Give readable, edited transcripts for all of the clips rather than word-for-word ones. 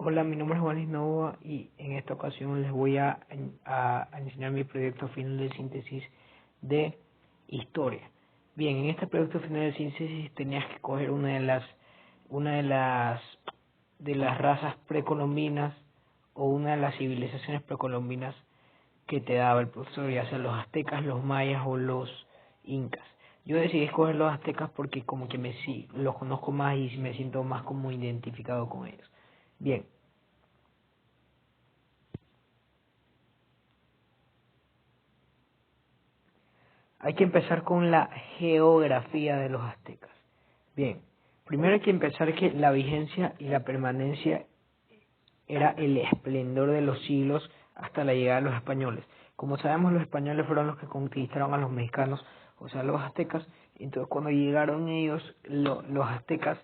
Hola, mi nombre es Juan Luis Novoa y en esta ocasión les voy a enseñar mi proyecto final de síntesis de historia. Bien, en este proyecto final de síntesis tenías que coger una de las razas precolombinas o una de las civilizaciones precolombinas que te daba el profesor, ya sea los aztecas, los mayas o los incas. Yo decidí escoger los aztecas porque como que los conozco más y me siento más como identificado con ellos. Bien, hay que empezar con la geografía de los aztecas. Bien, primero hay que empezar que la vigencia y la permanencia era el esplendor de los siglos hasta la llegada de los españoles. Como sabemos, los españoles fueron los que conquistaron a los mexicanos, o sea, los aztecas. Entonces, cuando llegaron ellos, los aztecas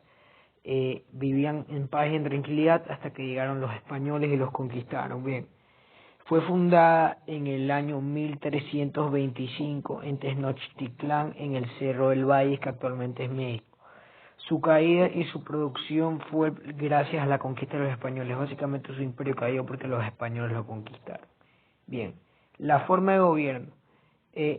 vivían en paz y en tranquilidad hasta que llegaron los españoles y los conquistaron. Bien, fue fundada en el año 1325 en Tenochtitlán, en el Cerro del Valle, que actualmente es México. Su caída y su producción fue gracias a la conquista de los españoles. Básicamente su imperio cayó porque los españoles lo conquistaron. Bien, la forma de gobierno.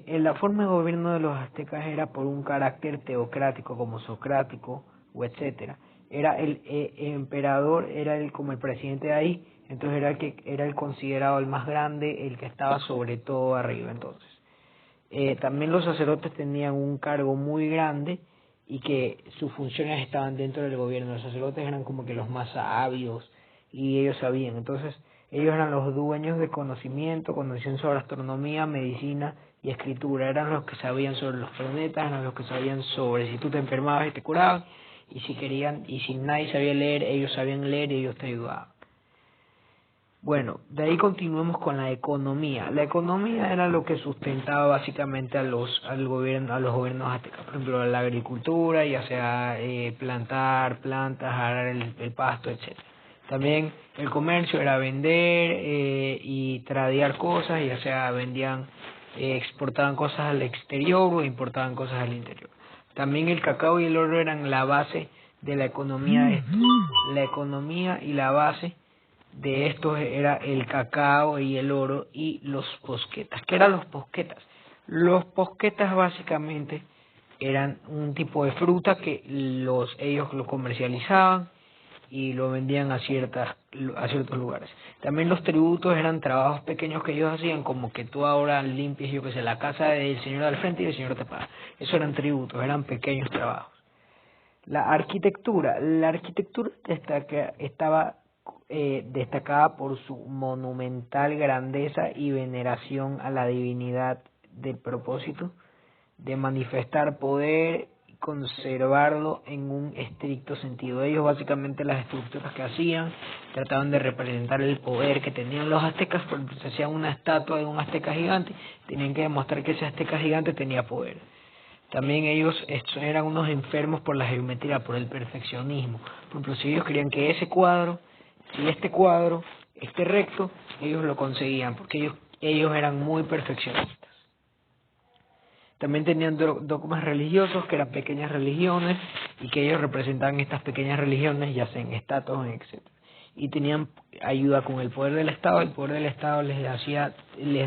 La forma de gobierno de los aztecas era por un carácter teocrático como socrático o etcétera. Era el emperador, era como el presidente de ahí, entonces era el considerado el más grande, el que estaba sobre todo arriba. Entonces, también los sacerdotes tenían un cargo muy grande y que sus funciones estaban dentro del gobierno. Los sacerdotes eran como que los más sabios y ellos sabían. Entonces, ellos eran los dueños de conocimiento, conocían sobre astronomía, medicina y escritura. Eran los que sabían sobre los planetas, eran los que sabían sobre si tú te enfermabas y te curaban. Y si nadie sabía leer, ellos sabían leer y ellos te ayudaban. Bueno, de ahí continuemos con la economía. La economía era lo que sustentaba básicamente a los gobiernos aztecas. Por ejemplo, la agricultura, ya sea plantar plantas, arar el pasto, etcétera. También el comercio era vender y tradear cosas, ya sea exportaban cosas al exterior o importaban cosas al interior. También el cacao y el oro eran la base de la economía de estos. La economía y la base de estos era el cacao y el oro y los posquetas. ¿Qué eran los posquetas? Los posquetas básicamente eran un tipo de fruta que ellos lo comercializaban y lo vendían a ciertos lugares. También los tributos eran trabajos pequeños que ellos hacían, como que tú ahora limpies, yo que sé, la casa del señor al frente y el señor te paga. Eso eran tributos, eran pequeños trabajos. La arquitectura estaba destacada por su monumental grandeza y veneración a la divinidad del propósito de manifestar poder y conservarlo en un estricto sentido. Ellos básicamente las estructuras que hacían trataban de representar el poder que tenían los aztecas. Por ejemplo, se hacían una estatua de un azteca gigante, tenían que demostrar que ese azteca gigante tenía poder. También ellos eran unos enfermos por la geometría, por el perfeccionismo. Por ejemplo, si ellos querían que este cuadro esté recto, ellos lo conseguían, porque ellos eran muy perfeccionistas. También tenían dogmas religiosos, que eran pequeñas religiones, y que ellos representaban estas pequeñas religiones, ya sea en estatuas, etc. Y tenían ayuda con el poder del Estado. El poder del Estado les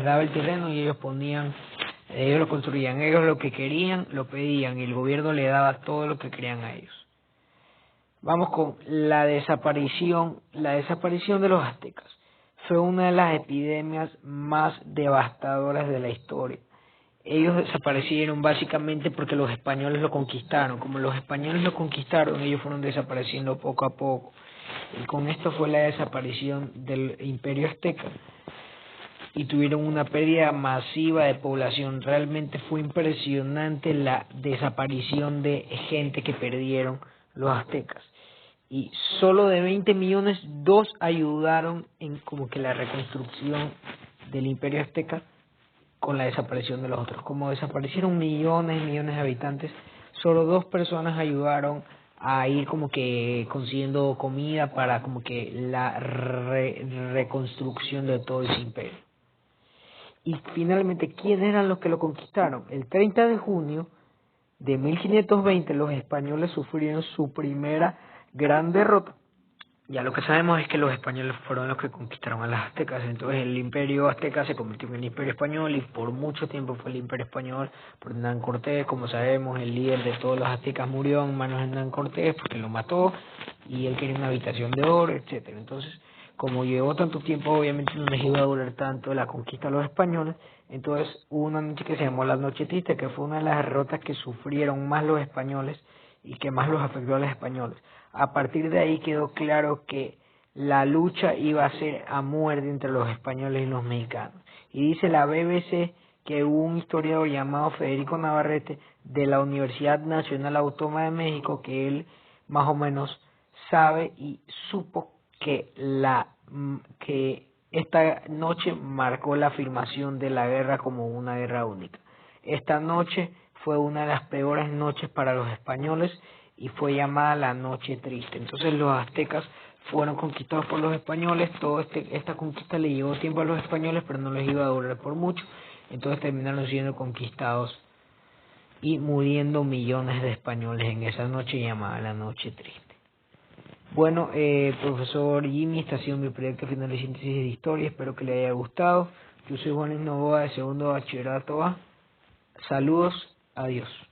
daba el terreno y ellos lo construían. Ellos lo que querían lo pedían y el gobierno le daba todo lo que querían a ellos. Vamos con la desaparición de los aztecas. Fue una de las epidemias más devastadoras de la historia. Ellos desaparecieron básicamente porque los españoles lo conquistaron. Como los españoles lo conquistaron, ellos fueron desapareciendo poco a poco. Y con esto fue la desaparición del imperio azteca. Y tuvieron una pérdida masiva de población. Realmente fue impresionante la desaparición de gente que perdieron los aztecas. Y solo de 20 millones, 2 ayudaron en como que la reconstrucción del imperio azteca con la desaparición de los otros. Como desaparecieron millones y millones de habitantes, solo 2 personas ayudaron a ir como que consiguiendo comida para como que la reconstrucción de todo ese imperio. Y finalmente, ¿quiénes eran los que lo conquistaron? El 30 de junio de 1520 los españoles sufrieron su primera gran derrota Ya lo que sabemos es que los españoles fueron los que conquistaron a las aztecas, entonces el imperio azteca se convirtió en el imperio español y por mucho tiempo fue el imperio español por Hernán Cortés. Como sabemos, el líder de todos los aztecas murió en manos de Hernán Cortés porque lo mató y él quería una habitación de oro, etcétera. Entonces, como llevó tanto tiempo, obviamente no les iba a durar tanto la conquista a los españoles. Entonces hubo una noche que se llamó la Noche Triste, que fue una de las derrotas que sufrieron más los españoles y que más los afectó a los españoles. A partir de ahí quedó claro que la lucha iba a ser a muerte entre los españoles y los mexicanos. Y dice la BBC que hubo un historiador llamado Federico Navarrete de la Universidad Nacional Autónoma de México que él más o menos sabe y supo que que esta noche marcó la afirmación de la guerra como una guerra única. Esta noche fue una de las peores noches para los españoles y fue llamada la Noche Triste. Entonces los aztecas fueron conquistados por los españoles, esta conquista le llevó tiempo a los españoles, pero no les iba a durar por mucho, entonces terminaron siendo conquistados y muriendo millones de españoles en esa noche llamada la Noche Triste. Bueno, profesor Jimmy, este ha sido mi proyecto final de síntesis de historia, espero que le haya gustado. Yo soy Juan Novoa de segundo bachillerato A. Saludos, adiós.